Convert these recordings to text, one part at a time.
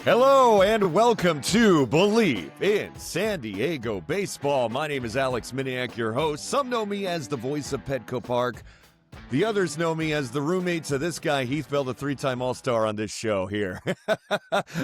Hello and welcome to Bleav in San Diego Baseball. My name is Alex Miniak, your host. Some know me as the voice of Petco Park. The others know me as the roommate to this guy, Heath Bell, the three-time All-Star on this show here.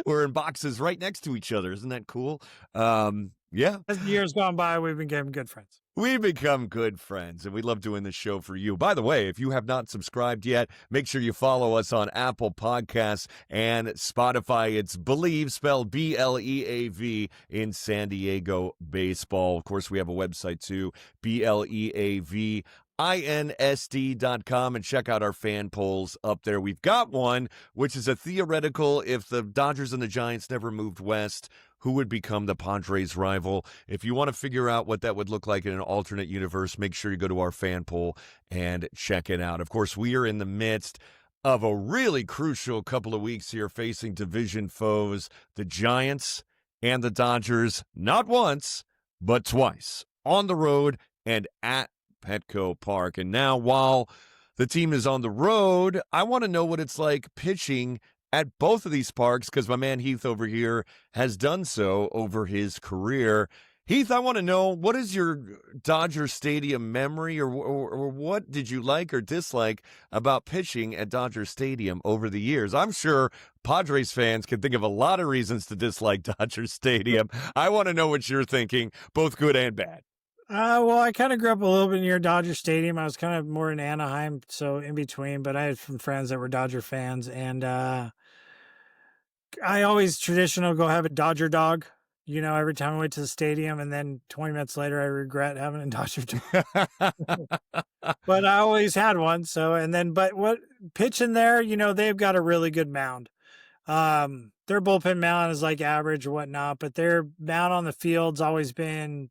We're in boxes right next to each other. Isn't that cool? Yeah. As the years gone by, we've become good friends. We've become good friends, and we love doing this show for you. By the way, if you have not subscribed yet, make sure you follow us on Apple Podcasts and Spotify. It's Bleav, spelled B-L-E-A-V, in San Diego Baseball. Of course, we have a website too, BLEAVINSD.com, and check out our fan polls up there. We've got one, which is a theoretical, if the Dodgers and the Giants never moved west, who would become the Padres' rival? If you want to figure out what that would look like in an alternate universe, make sure you go to our fan poll and check it out. Of course, we are in the midst of a really crucial couple of weeks here facing division foes, the Giants and the Dodgers, not once, but twice, on the road and at Petco Park. And now, while the team is on the road, I want to know what it's like pitching at both of these parks, because my man Heath over here has done so over his career. Heath, I want to know, what is your Dodger Stadium memory, or what did you like or dislike about pitching at Dodger Stadium over the years? I'm sure Padres fans can think of a lot of reasons to dislike Dodger Stadium. I want to know what you're thinking, both good and bad. Well, I kind of grew up a little bit near Dodger Stadium. I was kind of more in Anaheim, so in between, but I had some friends that were Dodger fans, and I always traditional go have a Dodger dog, every time I went to the stadium, and then 20 minutes later, I regret having a Dodger dog. But I always had one, but what pitching there, they've got a really good mound. Their bullpen mound is like average or whatnot, but their mound on the field's always been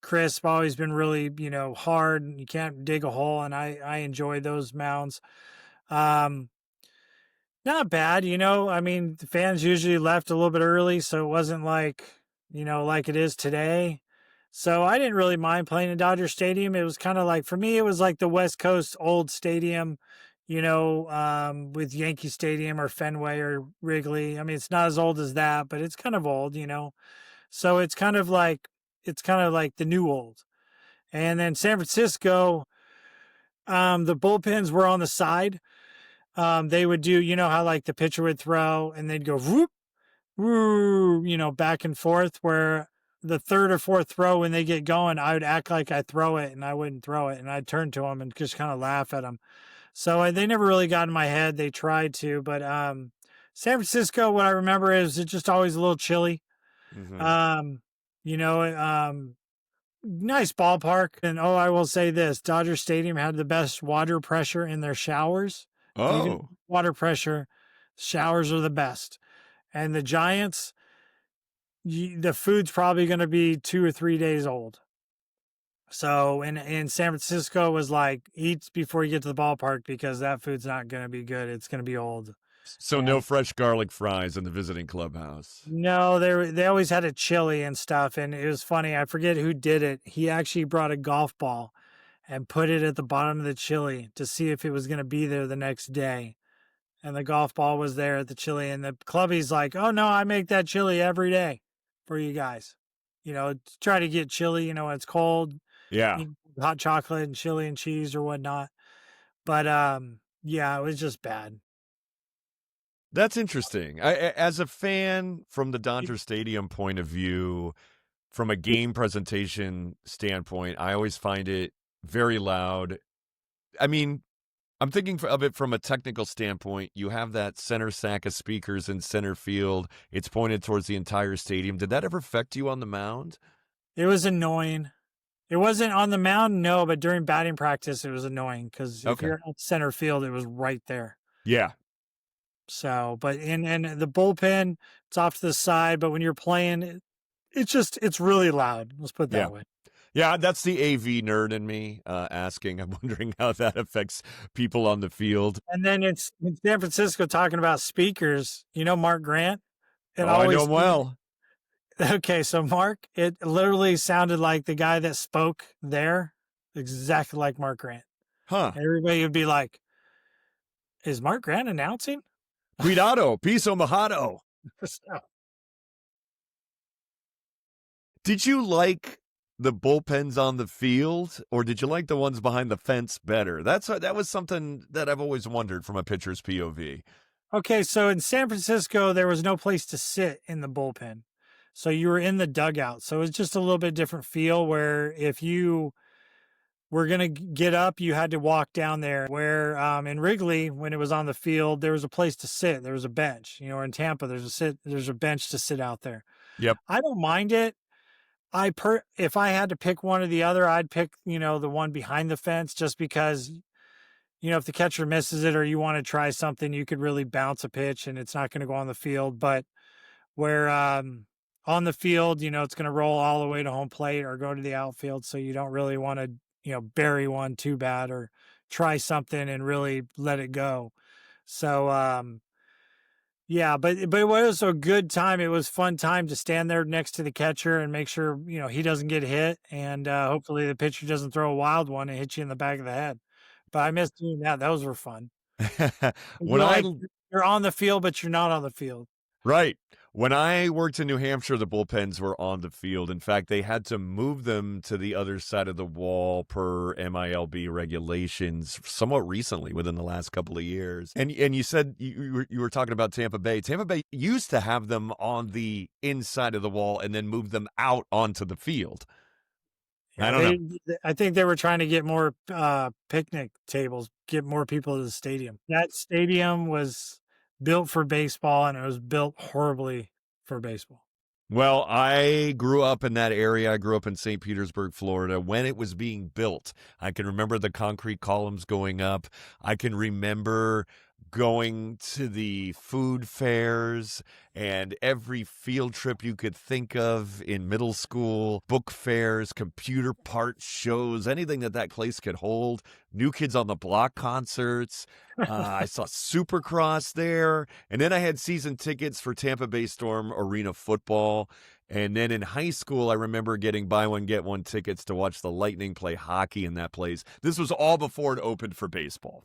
crisp, always been really, hard. You can't dig a hole, and I enjoy those mounds. Not bad, I mean, the fans usually left a little bit early, so it wasn't like, like it is today. So I didn't really mind playing in Dodger Stadium. It was kind of like, for me, it was like the West Coast old stadium, with Yankee Stadium or Fenway or Wrigley. I mean, it's not as old as that, but it's kind of old, So it's kind of like the new old. And then San Francisco, the bullpens were on the side. They would do, how like the pitcher would throw and they'd go whoop, whoo, back and forth, where the third or fourth throw, when they get going, I would act like I throw it and I wouldn't throw it. And I'd turn to them and just kind of laugh at them. So they never really got in my head. They tried to, but San Francisco, what I remember is it's just always a little chilly. Mm-hmm. Nice ballpark. And I will say this, Dodger Stadium had the best water pressure in their showers. Oh, water pressure, showers are the best. And the Giants, the food's probably going to be 2 or 3 days old. So in San Francisco was like, eat before you get to the ballpark, because that food's not going to be good. It's going to be old. So no fresh garlic fries in the visiting clubhouse. No, they always had a chili and stuff. And it was funny. I forget who did it. He actually brought a golf ball and put it at the bottom of the chili to see if it was going to be there the next day. And the golf ball was there at the chili. And the clubbie's like, oh, no, I make that chili every day for you guys. Try to get chili, when it's cold. Yeah. Hot chocolate and chili and cheese or whatnot. But, yeah, it was just bad. That's interesting. As a fan from the Dodger Stadium point of view, from a game presentation standpoint, I always find it very loud. I mean, I'm thinking of it from a technical standpoint. You have that center stack of speakers in center field. It's pointed towards the entire stadium. Did that ever affect you on the mound? It was annoying. It wasn't on the mound, no, but during batting practice, it was annoying, because if you're at center field, it was right there. Yeah. So, but and the bullpen, it's off to the side, but when you're playing, it's really loud. Let's put it that way. Yeah, that's the AV nerd in me asking. I'm wondering how that affects people on the field. And then it's in San Francisco, talking about speakers. Mark Grant? I know him well. Okay, so Mark, it literally sounded like the guy that spoke there, exactly like Mark Grant. Huh. Everybody would be like, is Mark Grant announcing? Cuidado, piso mojado. Did you like the bullpens on the field, or did you like the ones behind the fence better? That was something that I've always wondered from a pitcher's POV. Okay, so in San Francisco, there was no place to sit in the bullpen. So you were in the dugout. So it's just a little bit different feel where if you were going to get up, you had to walk down there. Where in Wrigley, when it was on the field, there was a place to sit. There was a bench. You know, in Tampa, there's a bench to sit out there. Yep. I don't mind it. If I had to pick one or the other, I'd pick, the one behind the fence just because, if the catcher misses it or you want to try something, you could really bounce a pitch and it's not going to go on the field. But where on the field, it's going to roll all the way to home plate or go to the outfield. So you don't really want to, bury one too bad or try something and really let it go. So, yeah, but it was a good time. It was fun time to stand there next to the catcher and make sure, he doesn't get hit. And hopefully the pitcher doesn't throw a wild one and hit you in the back of the head. But I miss doing that. Those were fun. You're on the field, but you're not on the field. Right. When I worked in New Hampshire, the bullpens were on the field. In fact, they had to move them to the other side of the wall per MILB regulations somewhat recently, within the last couple of years. And you said you were talking about Tampa Bay. Tampa Bay used to have them on the inside of the wall and then move them out onto the field. Yeah, I don't know. I think they were trying to get more picnic tables, get more people to the stadium. That stadium was built for baseball, and it was built horribly for baseball. Well, I grew up in that area. I grew up in St. Petersburg, Florida. When it was being built, I can remember the concrete columns going up. I can remember going to the food fairs and every field trip you could think of in middle school, book fairs, computer part shows, anything that place could hold. New Kids on the Block concerts. I saw Supercross there. And then I had season tickets for Tampa Bay Storm Arena football. And then in high school, I remember getting buy one, get one tickets to watch the Lightning play hockey in that place. This was all before it opened for baseball.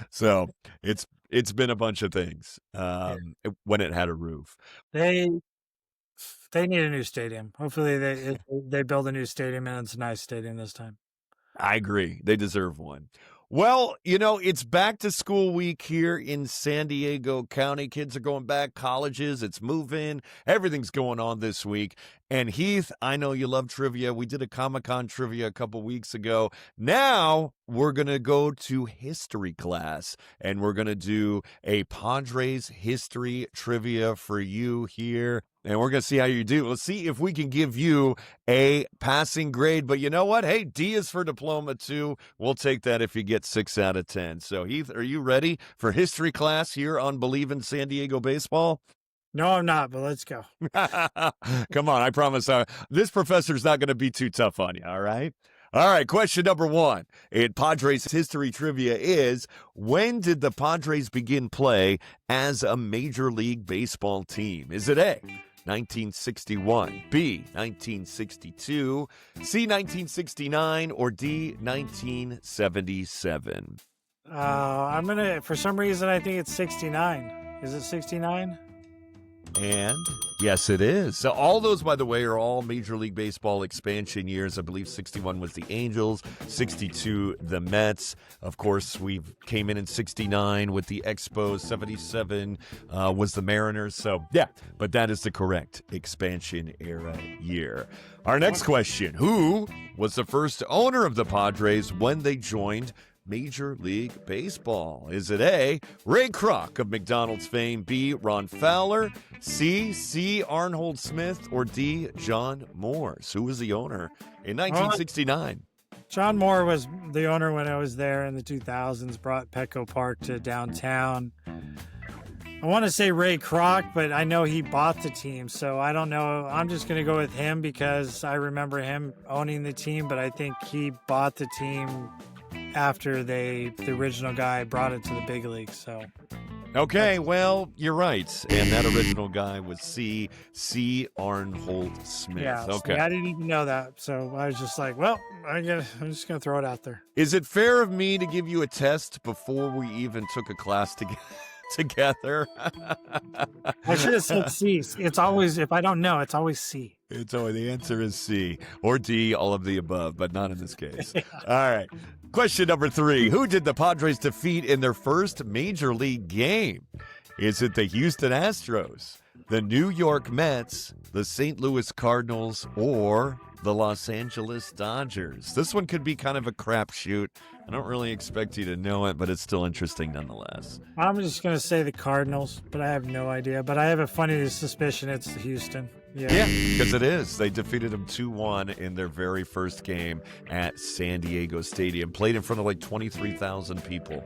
So it's been a bunch of things when it had a roof. They need a new stadium. Hopefully they build a new stadium, and it's a nice stadium this time. I agree. They deserve one. Well, it's back to school week here in San Diego County. Kids are going back, colleges, it's move-in. Everything's going on this week. And Heath, I know you love trivia. We did a Comic-Con trivia a couple weeks ago. Now we're going to go to history class, and we're going to do a Padres history trivia for you here. And we're going to see how you do. Let's see if we can give you a passing grade. But you know what? Hey, D is for diploma, too. We'll take that if you get 6 out of 10. So, Heath, are you ready for history class here on Bleav in San Diego Baseball? No, I'm not, but let's go. Come on, I promise. This professor's not going to be too tough on you, all right? All right, question number 1 in Padres history trivia is, when did the Padres begin play as a Major League Baseball team? Is it A, 1961, B, 1962, C, 1969, or D, 1977? For some reason, I think it's 69. Is it 69? And yes, it is. So all those, by the way, are all Major League Baseball expansion years. I Bleav 61 was the Angels, 62 the Mets. Of course, we came in 69 with the Expos, 77 was the Mariners. So yeah, but that is the correct expansion era year. Our next question, who was the first owner of the Padres when they joined Major League Baseball? Is it A, Ray Kroc of McDonald's fame, B, Ron Fowler, C, Arnold Smith, or D, John Morse? Who was the owner in 1969? John Moore was the owner when I was there in the 2000s, brought Petco Park to downtown. I want to say Ray Kroc, but I know he bought the team, so I don't know. I'm just going to go with him because I remember him owning the team, but I think he bought the team after the original guy brought it to the big leagues. So okay, well, you're right, and that original guy was C. Arnold Smith. Yeah, okay. See, I didn't even know that, so I was just like, well, I'm just gonna throw it out there. Is it fair of me to give you a test before we even took a class together. I should have said C. It's always, if I don't know, it's always C. It's always, the answer is C or D, all of the above, but not in this case. Yeah. All right. Question number 3. Who did the Padres defeat in their first major league game? Is it the Houston Astros, the New York Mets, the St. Louis Cardinals, or the Los Angeles Dodgers? This one could be kind of a crapshoot. I don't really expect you to know it, but it's still interesting nonetheless. I'm just going to say the Cardinals, but I have no idea. But I have a funny suspicion it's Houston. Yeah, because it is. They defeated them 2-1 in their very first game at San Diego Stadium. Played in front of like 23,000 people.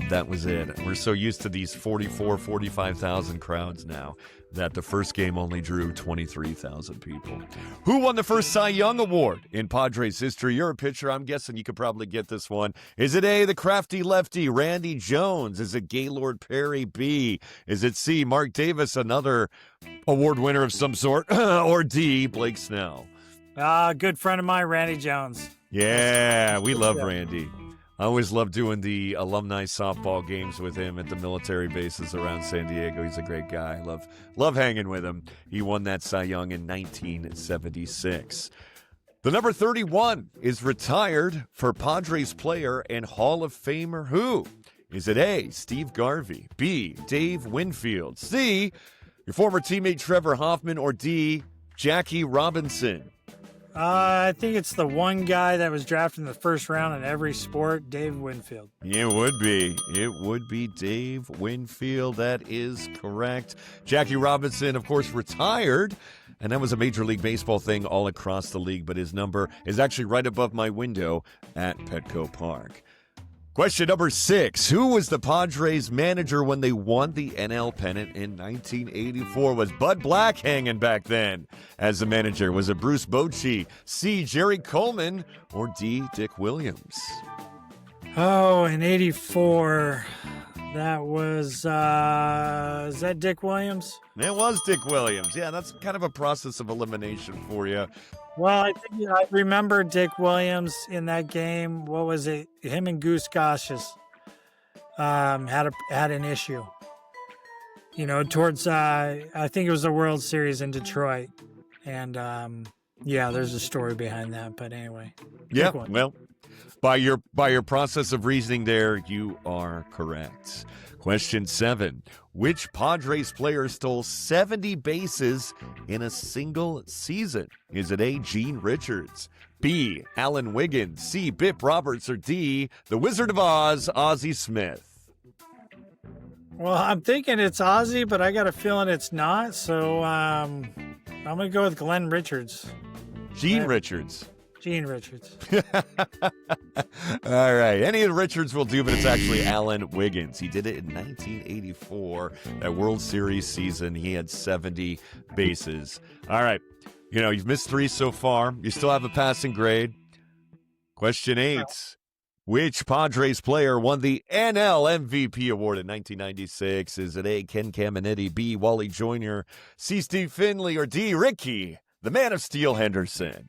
That was it. We're so used to these 44, 45,000 crowds now that the first game only drew 23,000 people. Who won the first Cy Young Award in Padres history? You're a pitcher. I'm guessing you could probably get this one. Is it A, the crafty lefty, Randy Jones? Is it Gaylord Perry? B, is it C, Mark Davis, another award winner of some sort? Or D, Blake Snell? Good friend of mine, Randy Jones. Yeah, we love Randy. I always love doing the alumni softball games with him at the military bases around San Diego. He's a great guy. Love hanging with him. He won that Cy Young in 1976. The number 31 is retired for Padres player and Hall of Famer who? Is it A, Steve Garvey, B, Dave Winfield, C, your former teammate Trevor Hoffman, or D, Jackie Robinson? I think it's the one guy that was drafted in the first round in every sport, Dave Winfield. It would be. It would be Dave Winfield. That is correct. Jackie Robinson, of course, retired, and that was a Major League Baseball thing all across the league, but his number is actually right above my window at Petco Park. Question number 6. Who was the Padres manager when they won the NL pennant in 1984? Was Bud Black hanging back then as the manager? Was it Bruce Bochy, C, Jerry Coleman, or D, Dick Williams? Oh, in 84, that was, is that Dick Williams? It was Dick Williams. Yeah, that's kind of a process of elimination for you. Well, I think I remember Dick Williams in that game. What was it? Him and Goose Gossage had an issue. You know, towards I think it was the World Series in Detroit, and yeah, there's a story behind that. But anyway, yeah. Well, by your process of reasoning, there you are correct. Question 7. Which Padres player stole 70 bases in a single season? Is it A, Gene Richards, B, Alan Wiggins, C, Bip Roberts, or D, the Wizard of Oz, Ozzie Smith? Well, I'm thinking it's Ozzie, but I got a feeling it's not. So I'm going to go with Glenn Richards. Gene Richards. Gene Richards. All right. Any of the Richards will do, but it's actually Alan Wiggins. He did it in 1984, that World Series season. He had 70 bases. All right. You know, you've missed 3 so far. You still have a passing grade. Question 8. Which Padres player won the NL MVP award in 1996? Is it A, Ken Caminiti, B, Wally Joyner, C, Steve Finley, or D, Ricky, the Man of Steel Henderson?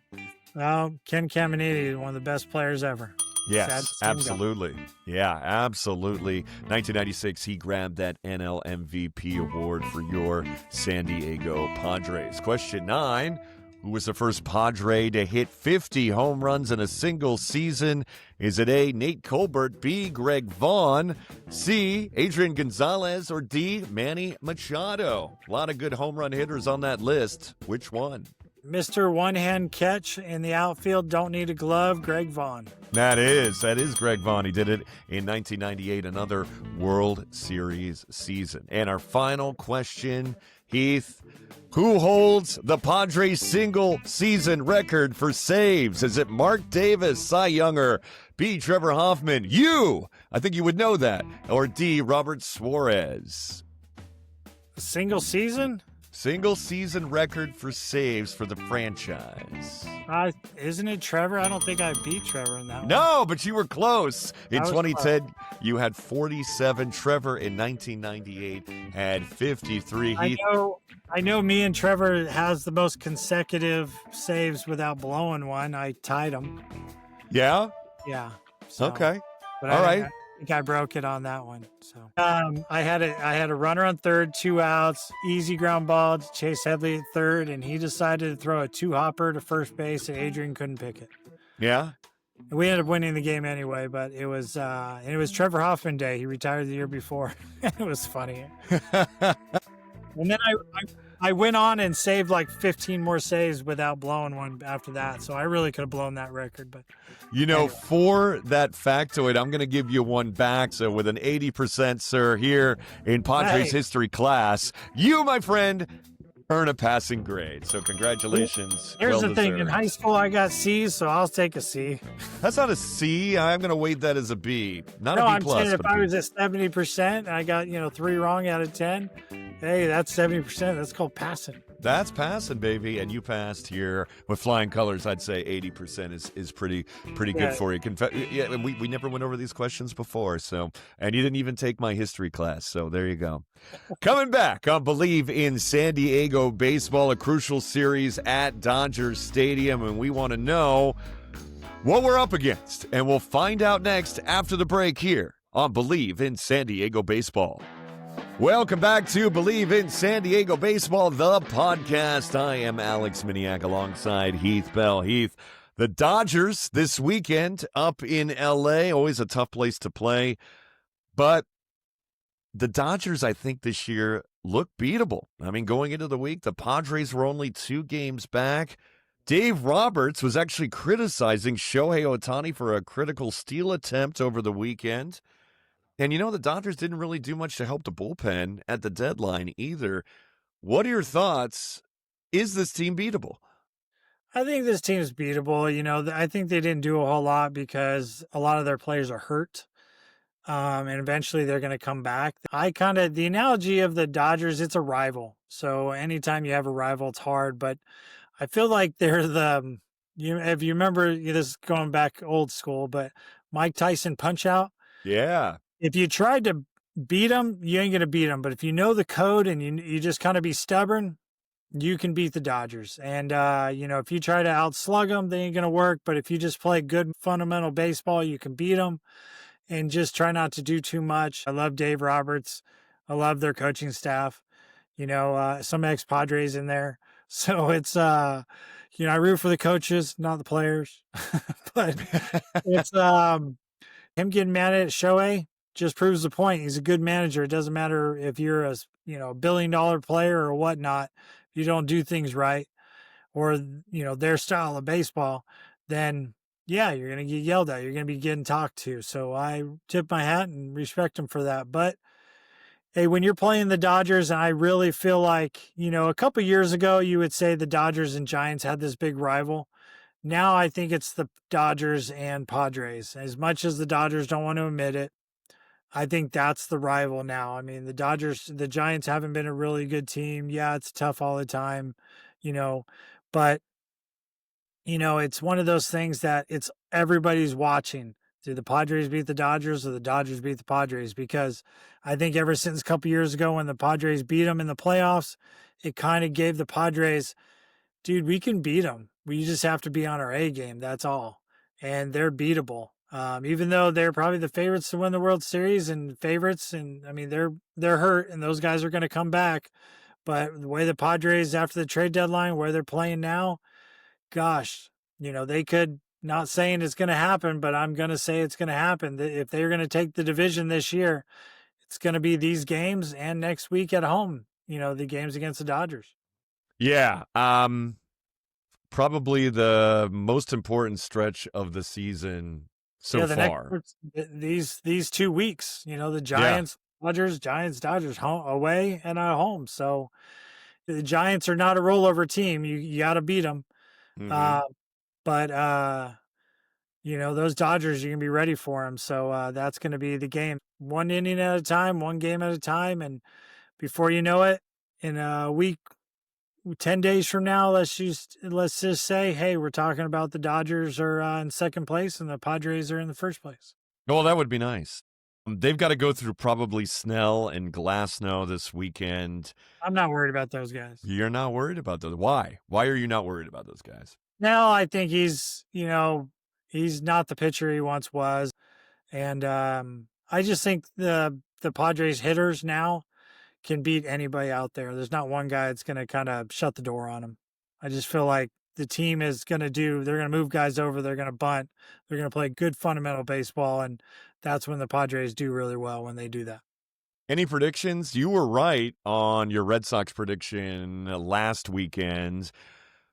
Well, Ken Caminiti, one of the best players ever. Yes, absolutely. Yeah, absolutely. 1996, he grabbed that NL MVP award for your San Diego Padres. Question 9, who was the first Padre to hit 50 home runs in a single season? Is it A, Nate Colbert, B, Greg Vaughn, C, Adrian Gonzalez, or D, Manny Machado? A lot of good home run hitters on that list. Which one? Mr. One-Hand Catch in the outfield, don't need a glove, Greg Vaughn. That is Greg Vaughn. He did it in 1998, another World Series season. And our final question, Heath, who holds the Padres single season record for saves? Is it Mark Davis, Cy Younger, B, Trevor Hoffman, I think you would know that, or D, Robert Suarez? A single season? Single season record for saves for the franchise. Isn't it Trevor? I don't think I beat Trevor in that one. No, but you were close. In 2010, close. You had 47. Trevor in 1998 had 53. I know me and Trevor has the most consecutive saves without blowing one. I tied him. Yeah? Yeah. So, Okay. But All right. think I broke it on that one. So I had a runner on third, 2 outs, easy ground ball to Chase Headley at third, and he decided to throw a 2-hopper to first base, and Adrian couldn't pick it. Yeah. We ended up winning the game anyway, but it was Trevor Hoffman Day. He retired the year before. It was funny. And then I went on and saved like 15 more saves without blowing one after that. So I really could have blown that record. But anyway. For that factoid, I'm going to give you one back. So with an 80%, sir, here in Padres history class, you, my friend, earn a passing grade. So congratulations. Here's the thing. In high school, I got C's, so I'll take a C. That's not a C. I'm going to weight that as a B. Not a B+. I'm saying if I was at 70% and I got, 3 wrong out of 10, hey, that's 70%. That's called passing. That's passing, baby. And you passed here with flying colors. I'd say 80% is pretty good for you. Yeah, we never went over these questions before. So, and you didn't even take my history class. So there you go. Coming back on Bleav in San Diego baseball, a crucial series at Dodgers Stadium. And we want to know what we're up against. And we'll find out next after the break here on Bleav in San Diego baseball. Welcome back to Bleav in San Diego Baseball, the podcast. I am Alex Miniak alongside Heath Bell. Heath, the Dodgers this weekend up in L.A., always a tough place to play. But the Dodgers, I think, this year look beatable. I mean, going into the week, the Padres were only 2 games back. Dave Roberts was actually criticizing Shohei Ohtani for a critical steal attempt over the weekend. And, the Dodgers didn't really do much to help the bullpen at the deadline either. What are your thoughts? Is this team beatable? I think this team is beatable. I think they didn't do a whole lot because a lot of their players are hurt. And eventually they're going to come back. The analogy of the Dodgers, it's a rival. So anytime you have a rival, it's hard. But I feel like they're if you remember, this is going back old school, but Mike Tyson Punch-Out. Yeah. If you tried to beat them, you ain't going to beat them. But if you know the code and you just kind of be stubborn, you can beat the Dodgers. And, if you try to outslug them, they ain't going to work. But if you just play good fundamental baseball, you can beat them and just try not to do too much. I love Dave Roberts. I love their coaching staff, some ex-Padres in there. So it's, I root for the coaches, not the players. But it's him getting mad at Shohei just proves the point. He's a good manager. It doesn't matter if you're a $1 billion player or whatnot. If you don't do things right or their style of baseball, then yeah, you're going to get yelled at. You're going to be getting talked to. So I tip my hat and respect him for that. But hey, when you're playing the Dodgers, and I really feel like, a couple years ago, you would say the Dodgers and Giants had this big rival. Now I think it's the Dodgers and Padres. As much as the Dodgers don't want to admit it, I think that's the rival now. I mean, the Giants haven't been a really good team. Yeah, it's tough all the time, but, it's one of those things that it's everybody's watching. Do the Padres beat the Dodgers or the Dodgers beat the Padres? Because I think ever since a couple years ago when the Padres beat them in the playoffs, it kind of gave the Padres, dude, we can beat them. We just have to be on our A game. That's all. And they're beatable. Even though they're probably the favorites to win the World Series and favorites. And I mean, they're hurt and those guys are going to come back. But the way the Padres after the trade deadline, where they're playing now, gosh, they could, not saying it's going to happen, but I'm going to say it's going to happen. If they're going to take the division this year, it's going to be these games and next week at home, the games against the Dodgers. Yeah. Probably the most important stretch of the season so far. These 2 weeks, the Giants, Dodgers, Dodgers, home, away and at home. So the Giants are not a rollover team. You got to beat them. Mm-hmm. But those Dodgers, you can be ready for them. So that's going to be the game. 1 inning at a time, 1 game at a time. And before you know it, in a week, 10 days from now, let's just say, hey, we're talking about the Dodgers are in second place and the Padres are in the first place. Well, that would be nice. They've got to go through probably Snell and Glasnow this weekend. I'm not worried about those guys. You're not worried about those? Why? Why are you not worried about those guys? No, I think he's not the pitcher he once was. And I just think the Padres hitters now can beat anybody out there. There's not one guy that's going to kind of shut the door on them. I just feel like the team is going to they're going to move guys over. They're going to bunt. They're going to play good fundamental baseball. And that's when the Padres do really well, when they do that. Any predictions? You were right on your Red Sox prediction last weekend.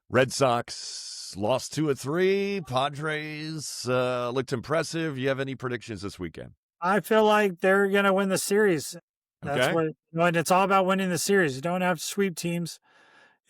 Red Sox lost 2 of 3. Padres looked impressive. You have any predictions this weekend? I feel like they're going to win the series. That's what, and it's all about winning the series. You don't have to sweep teams.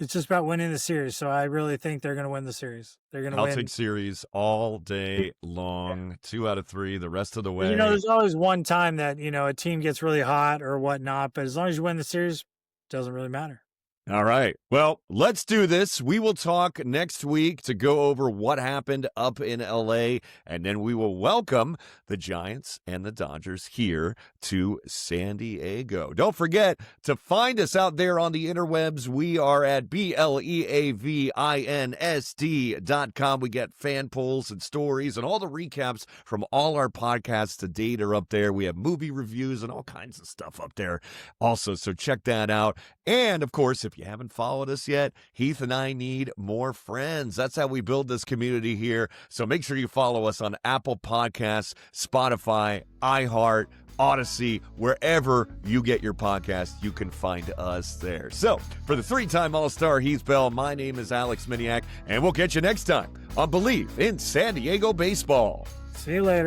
It's just about winning the series. So I really think they're going to win the series. They're going to win. I'll take series all day long. 2 out of 3, the rest of the way. There's always one time that, a team gets really hot or whatnot. But as long as you win the series, it doesn't really matter. All right. Well, let's do this. We will talk next week to go over what happened up in L.A., and then we will welcome the Giants and the Dodgers here to San Diego. Don't forget to find us out there on the interwebs. We are at BLEAVINSD.com. We get fan polls and stories and all the recaps from all our podcasts to date are up there. We have movie reviews and all kinds of stuff up there also, so check that out. And, of course, if you haven't followed us yet, Heath and I need more friends. That's how we build this community here. So make sure you follow us on Apple Podcasts, Spotify, iHeart, Odyssey, wherever you get your podcast, you can find us there. So for the 3-time All-Star Heath Bell, my name is Alex Miniak, and we'll catch you next time on Bleav in San Diego Baseball. See you later.